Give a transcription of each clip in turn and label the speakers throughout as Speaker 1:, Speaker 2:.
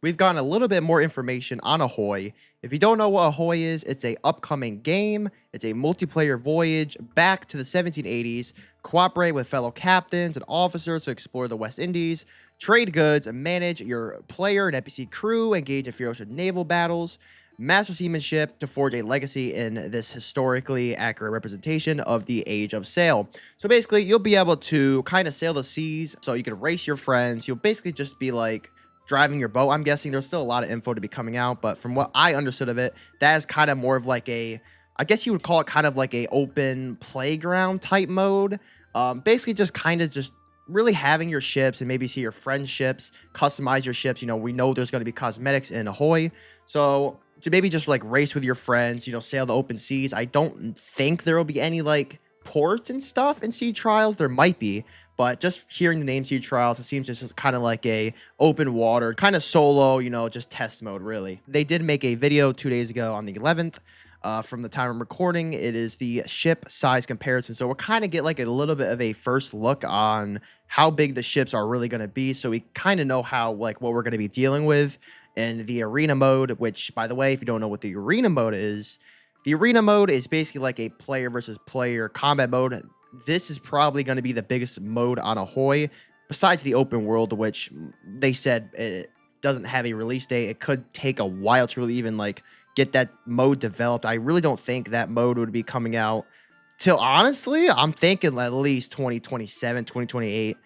Speaker 1: We've gotten a little bit more information on Ahoy. If you don't know what Ahoy is, it's a upcoming game. It's a multiplayer voyage back to the 1780s. Cooperate with fellow captains and officers to explore the West Indies, trade goods, and manage your player and NPC crew, engage in fierce naval battles, master seamanship to forge a legacy in this historically accurate representation of the age of sail. So basically, you'll be able to kind of sail the seas so you can race your friends. You'll basically just be like driving your boat. I'm guessing there's still a lot of info to be coming out, but from what I understood of it, that is kind of more of like a, I guess you would call it kind of like a open playground type mode. Basically just kind of just really having your ships and maybe see your friends' ships, customize your ships. You know, we know there's going to be cosmetics in Ahoy. So to maybe just like race with your friends, you know, sail the open seas. I don't think there will be any like ports and stuff in Sea Trials. There might be, but just hearing the name Sea Trials, it seems just kind of like a open water, kind of solo, you know, just test mode, really. They did make a video 2 days ago on the 11th. From the time I'm recording, it is the ship size comparison. So we'll kind of get like a little bit of a first look on how big the ships are really going to be. So we kind of know how, like, what we're going to be dealing with in the arena mode, which, by the way, if you don't know what the arena mode is basically like a player versus player combat mode. This is probably going to be the biggest mode on Ahoy, besides the open world, which they said it doesn't have a release date. It could take a while to really even like get that mode developed. I really don't think that mode would be coming out till, honestly, I'm thinking at least 2027, 2028.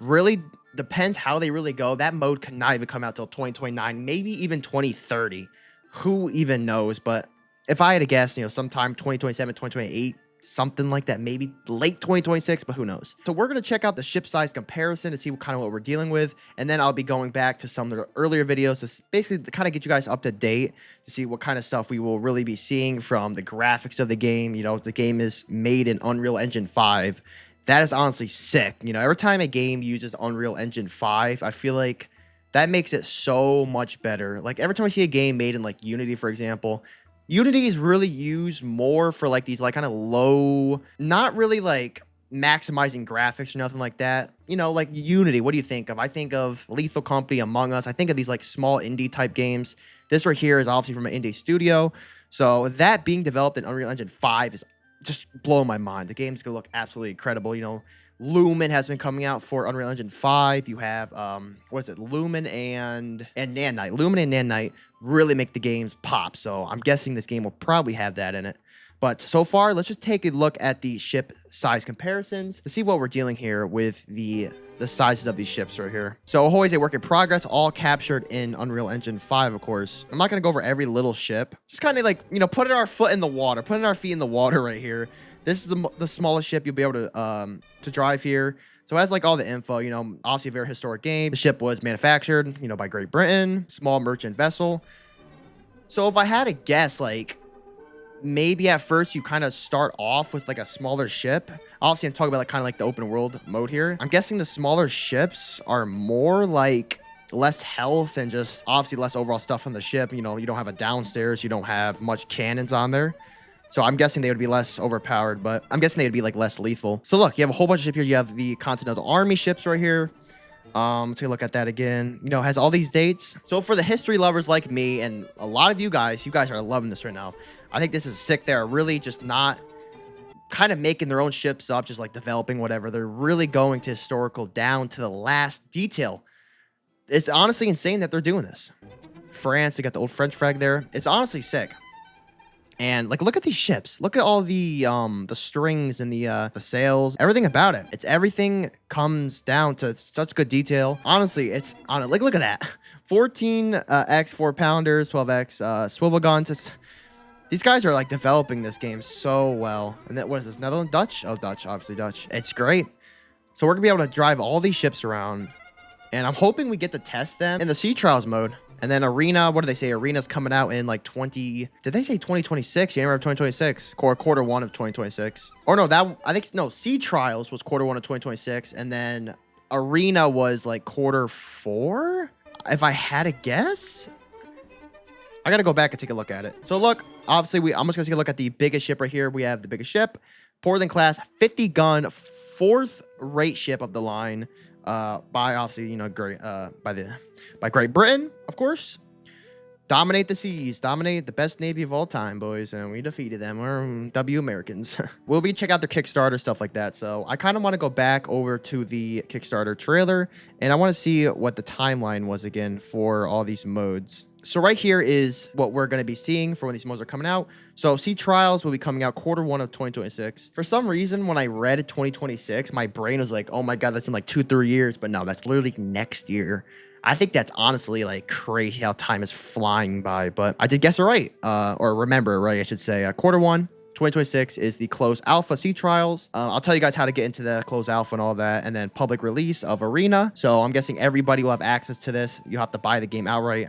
Speaker 1: Really depends how they really go. That mode could not even come out till 2029, maybe even 2030. Who even knows? But if I had to guess, you know, sometime 2027, 2028, something like that, maybe late 2026, but who knows. So we're going to check out the ship size comparison to see what we're dealing with, and then I'll be going back to some of the earlier videos to basically kind of get you guys up to date to see what kind of stuff we will really be seeing from the graphics of the game. You know, the game is made in Unreal Engine 5. That is honestly sick. You know, every time a game uses Unreal Engine 5, I feel like that makes it so much better. Like every time I see a game made in like Unity, for example, Unity is really used more for like these like kind of low, not really like maximizing graphics or nothing like that. You know, like Unity, what do you think of? I think of Lethal Company, Among Us. I think of these like small indie type games. This right here is obviously from an indie studio. So that being developed in Unreal Engine 5 is just blowing my mind. The game's gonna look absolutely incredible. You know, Lumen has been coming out for Unreal Engine 5. You have what is it? Lumen and Nanite. Lumen and Nanite really make the games pop. So I'm guessing this game will probably have that in it. But so far, let's just take a look at the ship size comparisons to see what we're dealing here with the sizes of these ships right here. So Ahoy is a work in progress, all captured in Unreal Engine 5, of course. I'm not going to go over every little ship. Just kind of like, you know, putting our foot in the water, putting our feet in the water right here. This is the smallest ship you'll be able to drive here. So it has like all the info, you know, obviously a very historic game. The ship was manufactured, you know, by Great Britain, small merchant vessel. So if I had to guess, like, maybe at first you kind of start off with like a smaller ship. Obviously, I'm talking about like kind of like the open world mode here. I'm guessing the smaller ships are more like less health and just obviously less overall stuff on the ship. You know, you don't have a downstairs, you don't have much cannons on there. So I'm guessing they would be less overpowered, but I'm guessing they would be like less lethal. So look, you have a whole bunch of ships here. You have the Continental Army ships right here. Let's take a look at that again. You know, it has all these dates. So for the history lovers like me and a lot of you guys are loving this right now. I think this is sick. They're really just not kind of making their own ships up, just like developing whatever. They're really going to historical down to the last detail. It's honestly insane that they're doing this. France, you got the old French flag there. It's honestly sick. And like, look at these ships. Look at all the strings and the sails. Everything about it. Everything comes down to such good detail. Honestly, it's on it. Like, look at that. 14x 4-pounders, 12x swivel guns. These guys are like developing this game so well. And then what is this? Netherlands? Dutch? Oh, Dutch. Obviously Dutch. It's great. So we're gonna be able to drive all these ships around, and I'm hoping we get to test them in the Sea Trials mode. And then Arena, what do they say? Arena's coming out in like did they say 2026? January of 2026? Quarter one of 2026. Or no, Sea Trials was quarter one of 2026. And then Arena was like quarter four? If I had to guess? I got to go back and take a look at it. So look, obviously, I'm just going to take a look at the biggest ship right here. We have the biggest ship, Portland class, 50 gun, 4th rate ship of the line. by obviously, great by Great Britain, of course. Dominate the seas, dominate the best navy of all time, boys, and we defeated them. We're W Americans. We'll be check out their Kickstarter, stuff like that. So I kind of want to go back over to the Kickstarter trailer, and I want to see what the timeline was again for all these modes. So right here is what we're going to be seeing for when these modes are coming out. So Sea Trials will be coming out Q1 of 2026. For some reason, when I read 2026, my brain was like, oh my God, that's in like 2-3 years. But no, that's literally next year. I think that's honestly like crazy how time is flying by, but I did guess it right, or remember right, I should say. Q1 2026 is the closed alpha Sea Trials. I'll tell you guys how to get into the closed alpha and all that, and then public release of Arena. So I'm guessing everybody will have access to this. You have to buy the game outright.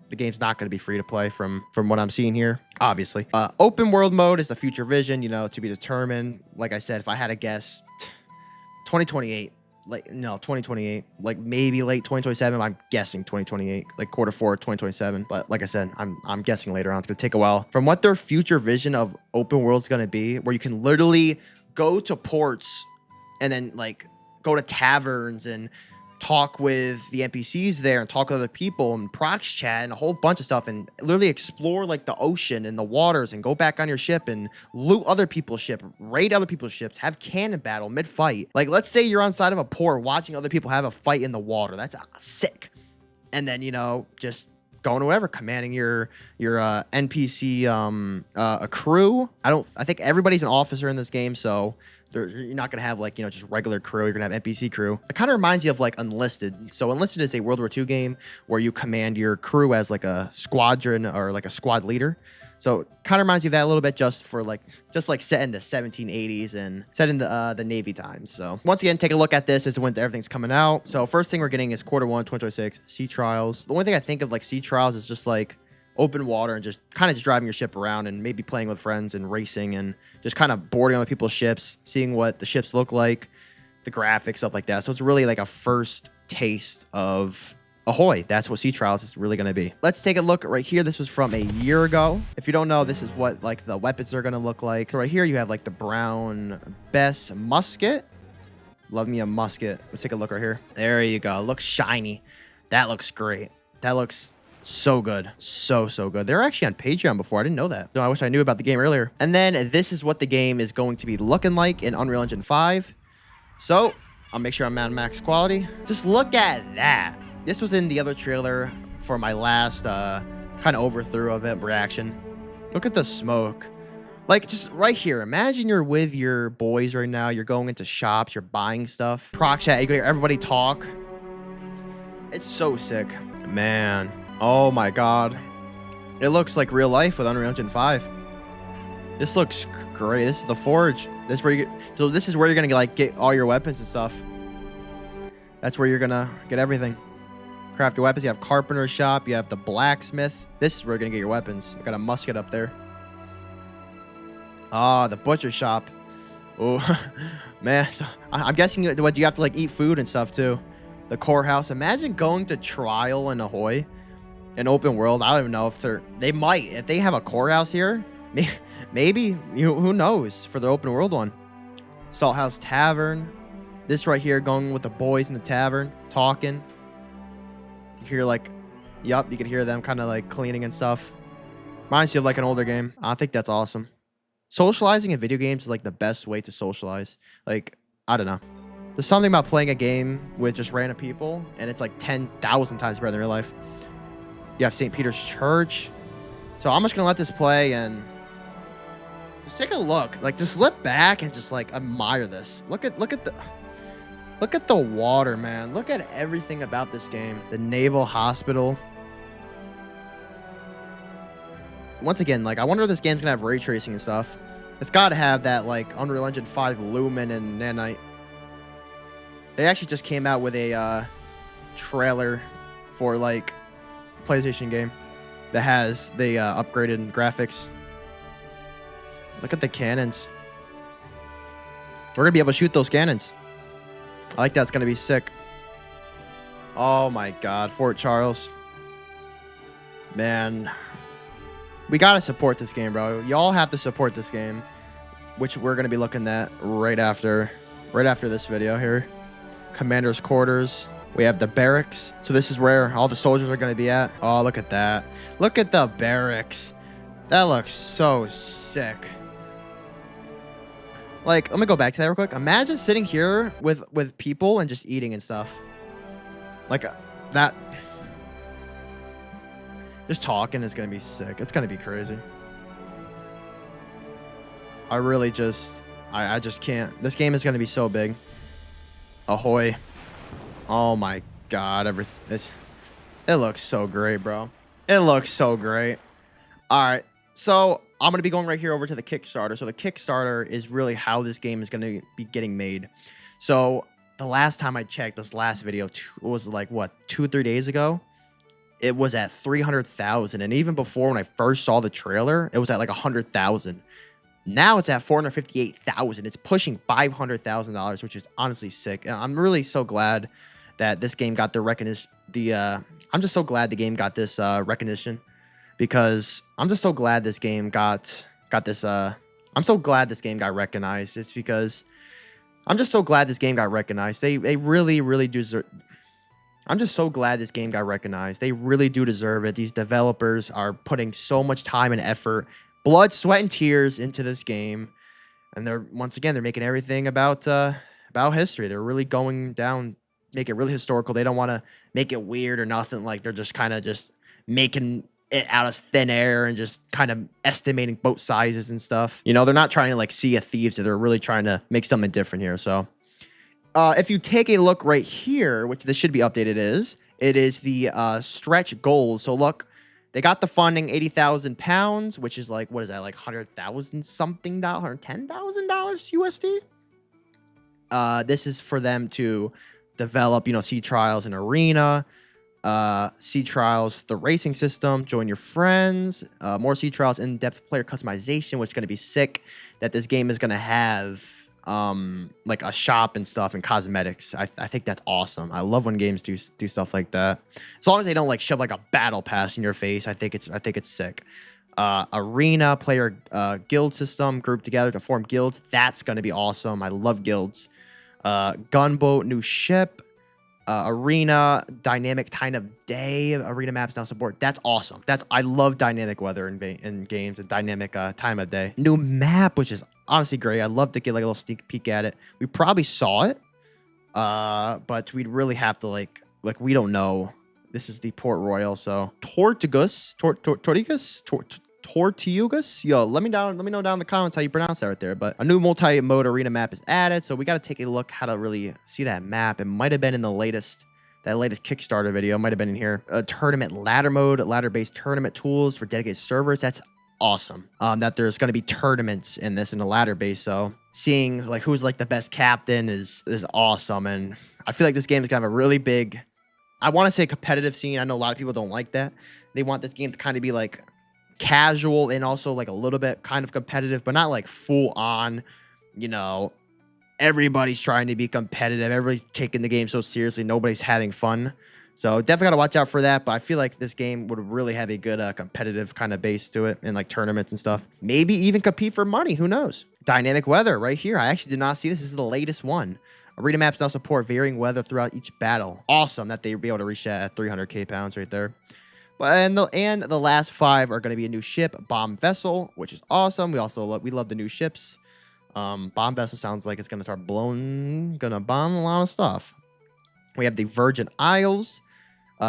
Speaker 1: The game's not going to be free to play from what I'm seeing here, obviously. Open world mode is the future vision, to be determined. Like I said, if I had to guess, 2028. 2028, like maybe late 2027. I'm guessing 2028, like Q4 2027. But like I said, I'm guessing later on. It's gonna take a while. From what their future vision of open world is gonna be, where you can literally go to ports and then like go to taverns and talk with the NPCs there and talk with other people and prox chat and a whole bunch of stuff and literally explore like the ocean and the waters and go back on your ship and loot other people's ship, raid other people's ships, have cannon battle mid-fight. Like, let's say you're on side of a port watching other people have a fight in the water. That's sick. And then, just going to whatever, commanding your NPC a crew. I think everybody's an officer in this game, so you're not gonna have like just regular crew. You're gonna have NPC crew. It kind of reminds you of like Enlisted. So Enlisted is a World War II game where you command your crew as like a squadron or like a squad leader. So kind of reminds you of that a little bit, just like set in the 1780s and set in the Navy times. So once again, take a look at this as when everything's coming out. So first thing we're getting is Q1 2026 Sea Trials. The only thing I think of like Sea Trials is just like open water and just kind of driving your ship around and maybe playing with friends and racing and just kind of boarding other people's ships, seeing what the ships look like, the graphics, stuff like that. So it's really like a first taste of Ahoy. That's what Sea Trials is really going to be. Let's take a look right here. This was from a year ago. If you don't know, this is what like the weapons are going to look like. So right here you have like the Brown Bess musket. Love me a musket. Let's take a look right here. There you go. It looks shiny. That looks great. That looks so good. So good. They're actually on Patreon before. I didn't know that. No, I wish I knew about the game earlier. And then this is what the game is going to be looking like in Unreal Engine 5. So I'll make sure I'm at max quality. Just look at that. This was in the other trailer for my last kind of overthrow of it reaction. Look at the smoke. Like, just right here. Imagine you're with your boys right now. You're going into shops. You're buying stuff. Proc chat. You can hear everybody talk. It's so sick. Man. Oh my God. It looks like real life with Unreal Engine 5. This looks great. This is the forge. This is where you're gonna like get all your weapons and stuff. That's where you're gonna get everything. Craft your weapons. You have carpenter shop. You have the blacksmith. This is where you're gonna get your weapons. I got a musket up there. Ah, the butcher shop. Oh, man. I'm guessing what you have to like eat food and stuff too. The courthouse. Imagine going to trial in Ahoy, an open world. I don't even know if they might. If they have a courthouse here, maybe who knows for the open world one. Salt House Tavern. This right here, going with the boys in the tavern, talking. You hear like, yup, you can hear them kind of like cleaning and stuff. Reminds you of like an older game. I think that's awesome. Socializing in video games is like the best way to socialize. Like, I don't know. There's something about playing a game with just random people, and it's like 10,000 times better than real life. You have St. Peter's Church. So I'm just gonna let this play and just take a look. Like, just slip back and just like admire this. Look at the water, man. Look at everything about this game. The Naval Hospital. Once again, like, I wonder if this game's gonna have ray tracing and stuff. It's gotta have that like Unreal Engine 5 Lumen and Nanite. They actually just came out with a trailer for like PlayStation game that has the upgraded graphics. Look at the cannons. We're gonna be able to shoot those cannons. I like that. It's gonna be sick. Oh my God, Fort Charles. Man, we gotta support this game, bro. Y'all have to support this game, which we're gonna be looking at right after this video here. commander's quarters. We have the barracks. So this is where all the soldiers are going to be at. Oh, look at that. Look at the barracks. That looks so sick. Like, let me go back to that real quick. Imagine sitting here with people and just eating and stuff. Like that. Just talking is going to be sick. It's going to be crazy. I really just... I just can't. This game is going to be so big. Ahoy. Oh my god. It looks so great, bro. It looks so great. All right. So I'm going to be going right here over to the Kickstarter. So the Kickstarter is really how this game is going to be getting made. So the last time I checked, this last video was like, what, 2-3 days ago? It was at 300,000. And even before, when I first saw the trailer, it was at like 100,000. Now it's at 458,000. It's pushing $500,000, which is honestly sick. And I'm really so glad that this game got the recognition. I'm just so glad the game got this recognition, because I'm just so glad this game got this. I'm so glad this game got recognized. It's because I'm just so glad this game got recognized. They really deserve. I'm just so glad this game got recognized. They really do deserve it. These developers are putting so much time and effort, blood, sweat, and tears into this game, and they're making everything about history. They're really going down, make it really historical. They don't want to make it weird or nothing. Like, they're just kind of just making it out of thin air and just kind of estimating boat sizes and stuff. You know, they're not trying to like Sea of Thieves. They're really trying to make something different here. So if you take a look right here, which this should be updated, it is the stretch goals. So look, they got the funding, £80,000, which is like, what is that, like $100,000 something, $110,000 USD. This is for them to develop, you know, Sea Trials and Arena, Sea Trials, the racing system, join your friends, more Sea Trials, in-depth player customization, which is going to be sick. That this game is going to have like a shop and stuff and cosmetics. I think that's awesome. I love when games do stuff like that. As long as they don't like shove like a battle pass in your face, I think it's sick. Arena player guild system, group together to form guilds. That's gonna be awesome. I love guilds. Gunboat, new ship. Arena, dynamic time of day. Arena maps now support. That's awesome. I love dynamic weather in games and dynamic time of day. New map, which is honestly great. I'd love to get like a little sneak peek at it. We probably saw it, but we'd really have to like we don't know. This is the Port Royal, so Tortugas. Yo, let me know down in the comments how you pronounce that right there. But a new multi-mode arena map is added, so we got to take a look how to really see that map. It might have been in the latest Kickstarter video. It might have been in here. A tournament ladder mode, ladder-based tournament tools for dedicated servers. That's awesome. That there's going to be tournaments in this in the ladder base. So seeing like who's like the best captain is awesome, and I feel like this game is gonna have a really big, I want to say competitive scene. I know a lot of people don't like that. They want this game to kind of be like casual and also like a little bit kind of competitive, but not like full on, you know, everybody's trying to be competitive. Everybody's taking the game so seriously. Nobody's having fun. So definitely got to watch out for that. But I feel like this game would really have a good competitive kind of base to it, and like tournaments and stuff. Maybe even compete for money. Who knows? Dynamic weather right here. I actually did not see this. This is the latest one. Arena maps now support varying weather throughout each battle. Awesome that they'd be able to reach that at 300k pounds right there. But and the last 5 are going to be a new ship, bomb vessel, which is awesome. We love the new ships. Bomb vessel sounds like it's going to start gonna bomb a lot of stuff. We have the Virgin Isles,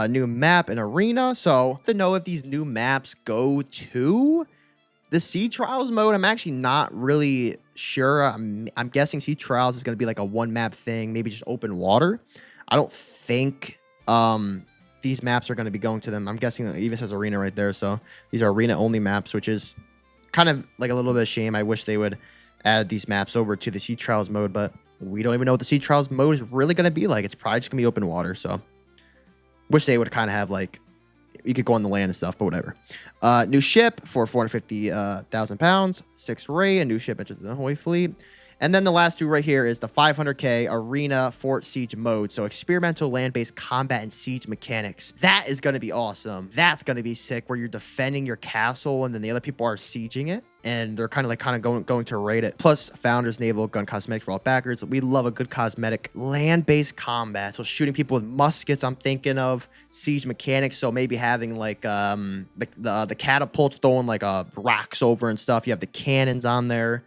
Speaker 1: new map and arena. So to know if these new maps go to the Sea Trials mode, I'm actually not really sure. I'm guessing Sea Trials is going to be like a one map thing, maybe just open water. I don't think these maps are going to be going to them. I'm guessing it even says arena right there. So these are arena only maps, which is kind of like a little bit of a shame. I wish they would add these maps over to the Sea Trials mode, but we don't even know what the Sea Trials mode is really going to be like. It's probably just going to be open water. So wish they would kind of have like, you could go on the land and stuff, but whatever. New ship for 450,000 pounds, 6th rate, a new ship enters the Ahoy fleet. And then the last two right here is the 500K Arena Fort Siege mode. So experimental land-based combat and siege mechanics. That is going to be awesome. That's going to be sick, where you're defending your castle and then the other people are sieging it. And they're kind of going to raid it. Plus, Founders Naval Gun Cosmetic for all backers. We love a good cosmetic land-based combat. So shooting people with muskets, I'm thinking of siege mechanics. So maybe having like the catapults throwing like rocks over and stuff. You have the cannons on there.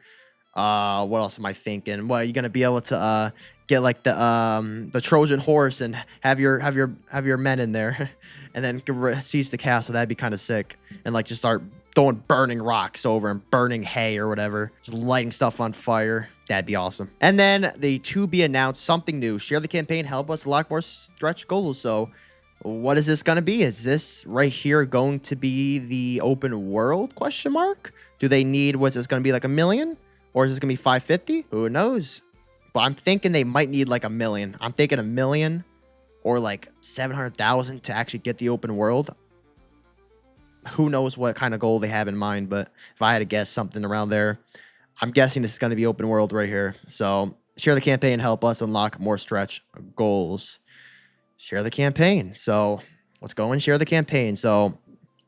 Speaker 1: What else am I thinking? Well, you're gonna be able to get like the Trojan horse and have your men in there, and then siege the castle. That'd be kind of sick. And like just start throwing burning rocks over and burning hay or whatever, just lighting stuff on fire. That'd be awesome. And then the to be announced something new. Share the campaign, help us unlock more stretch goals. So what is this going to be? Is this right here going to be the open world question mark? Do they need, was this going to be like 1 million? Or is this going to be 550? Who knows? But I'm thinking they might need like 1 million. I'm thinking 1 million or like 700,000 to actually get the open world. Who knows what kind of goal they have in mind, but if I had to guess something around there, I'm guessing this is going to be open world right here. So share the campaign, help us unlock more stretch goals. Share the campaign. So let's go and share the campaign. So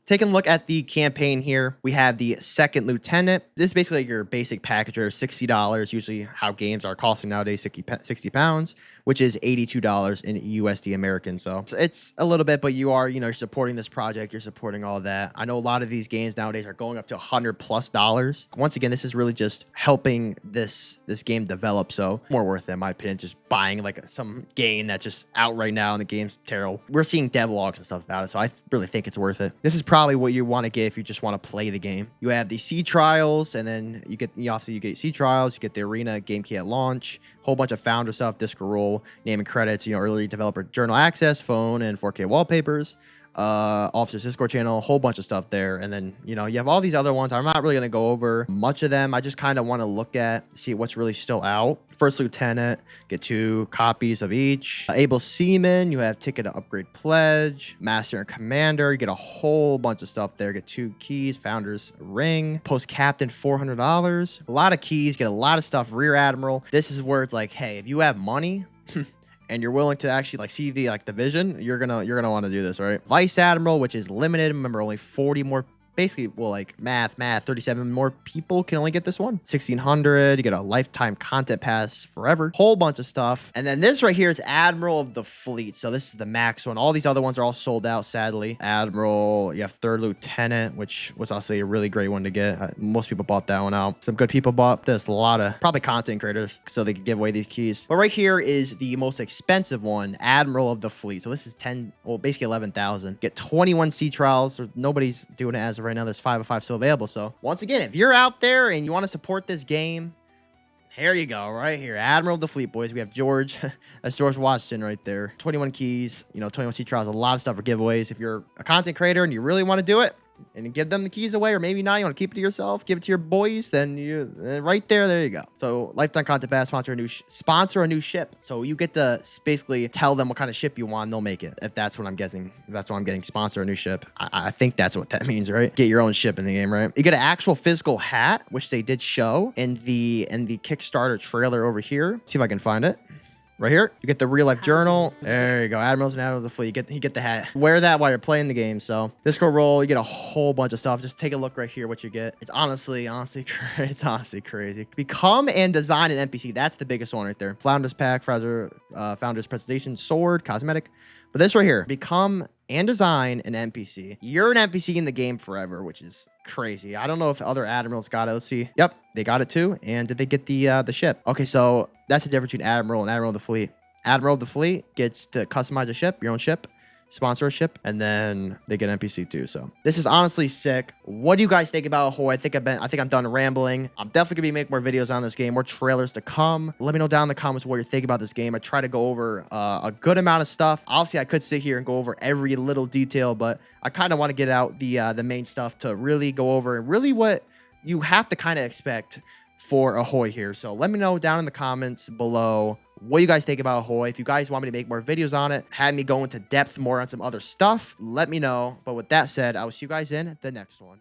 Speaker 1: taking a look at the campaign here, we have the second lieutenant. This is basically your basic packager, $60, usually how games are costing nowadays, 60 pounds, which is $82 in USD American. So it's a little bit, but you are, you're supporting this project, you're supporting all that. I know a lot of these games nowadays are going up to $100+. Once again, this is really just helping this game develop. So more worth it, in my opinion, just buying like some game that's just out right now and the game's terrible. We're seeing devlogs and stuff about it, so I really think it's worth it. This is probably what you want to get if you just want to play the game. You have the sea trials, and then you get sea trials, you get the arena game key at launch, whole bunch of founder stuff, disc roll, name and credits, early developer journal access, phone and 4K wallpapers, officers Discord channel, a whole bunch of stuff there. And then you have all these other ones. I'm not really going to go over much of them. I just kind of want to look at, see what's really still out. First lieutenant, get 2 copies of each. Able seaman, you have ticket to upgrade pledge. Master and commander, you get a whole bunch of stuff there. Get 2 keys, founder's ring. Post captain, $400. A lot of keys, get a lot of stuff. Rear admiral, this is where it's like, hey, if you have money and you're willing to actually see the vision, you're gonna want to do this, right? Vice admiral, which is limited. Remember, only 40 more. Basically, well, math, 37 more people can only get this one. 1,600, you get a lifetime content pass forever. Whole bunch of stuff. And then this right here is Admiral of the Fleet. So this is the max one. All these other ones are all sold out, sadly. Admiral, you have Third Lieutenant, which was also a really great one to get. Most people bought that one out. Some good people bought this. A lot of probably content creators, so they could give away these keys. But right here is the most expensive one, Admiral of the Fleet. So this is basically 11,000. Get 21 sea trials. Nobody's doing it as of right now. There's 5 of 5 still available. So once again, if you're out there and you want to support this game, here you go, right here, Admiral of the Fleet, boys. We have George. That's George Washington right there. 21 keys, 21 sea trials, a lot of stuff for giveaways. If you're a content creator and you really want to do it and give them the keys away, or maybe not, you want to keep it to yourself, give it to your boys, then you right there you go. So lifetime content pass, sponsor a new ship. So you get to basically tell them what kind of ship you want, and they'll make it. If that's what I'm guessing, if that's what I'm getting, sponsor a new ship. I think that's what that means, right? Get your own ship in the game, right? You get an actual physical hat, which they did show in the Kickstarter trailer over here. See if I can find it. Right here, you get the real life journal. There you go. Admirals and Admirals of the Fleet. You get the hat. Wear that while you're playing the game. So disco roll, you get a whole bunch of stuff. Just take a look right here what you get. It's honestly crazy. Become and design an NPC. That's the biggest one right there. Founders pack, Founders presentation, sword, cosmetic. But this right here, become and design an NPC. You're an NPC in the game forever, which is crazy. I don't know if other admirals got it. Let's see. Yep, they got it too. And did they get the ship? Okay, so that's the difference between Admiral and Admiral of the Fleet. Admiral of the Fleet gets to customize a ship, your own ship, sponsor a ship, and then they get NPC too. So this is honestly sick. What do you guys think about Ahoy? I think I'm done rambling. I'm definitely gonna be making more videos on this game, more trailers to come. Let me know down in the comments what you're thinking about this game. I try to go over a good amount of stuff. Obviously, I could sit here and go over every little detail, but I kind of want to get out the main stuff to really go over and really what you have to kind of expect for Ahoy here. So let me know down in the comments below what you guys think about Ahoy. If you guys want me to make more videos on it, have me go into depth more on some other stuff, let me know. But with that said, I will see you guys in the next one.